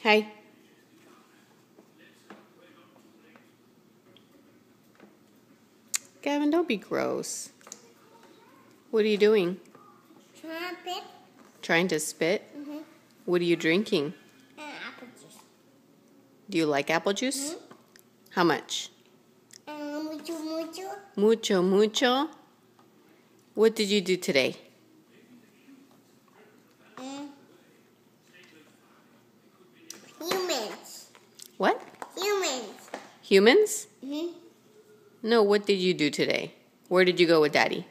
Hi. Gavin, don't be gross. What are you doing? Spit. Trying to spit? Mm-hmm. What are you drinking? Apple juice. Do you like apple juice? Mm-hmm. How much? Mucho. Mucho, mucho. What did you do today? Humans. What? Humans. Humans? Mm-hmm. No, what did you do today? Where did you go with Daddy?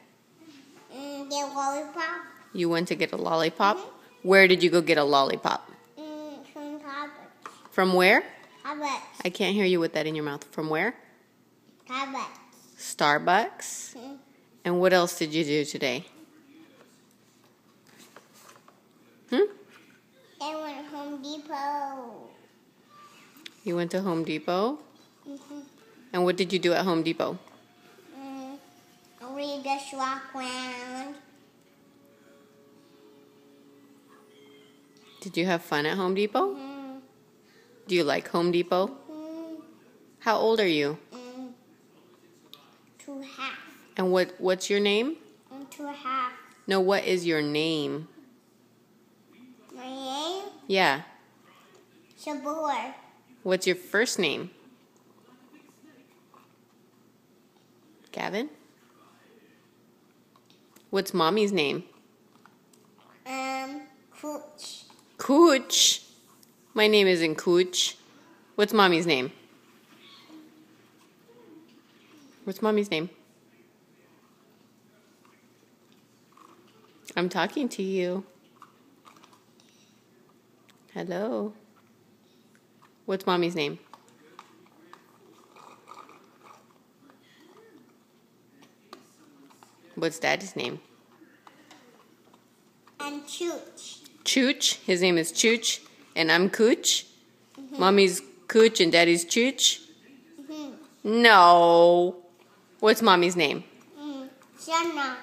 Get lollipop. You went to get a lollipop? Mm-hmm. Where did you go get a lollipop? From Starbucks. From where? Starbucks. I can't hear you with that in your mouth. From where? Starbucks. Starbucks? Mm-hmm. And what else did you do today? I went to Home Depot. You went to Home Depot? Mm-hmm. And what did you do at Home Depot? We just walk around. Did you have fun at Home Depot? Mm-hmm. Do you like Home Depot? Mm-hmm. How old are you? 2.5. And what's your name? 2.5. No, what is your name? My name? Yeah. Sabor. What's your first name? Gavin? What's Mommy's name? Cooch. Cooch. My name isn't Cooch. What's Mommy's name? What's Mommy's name? I'm talking to you. Hello. What's Mommy's name? What's Daddy's name? And Chooch. Chooch. His name is Chooch. And I'm Cooch. Mommy's Cooch and Daddy's Chooch. No. What's Mommy's name? Shana.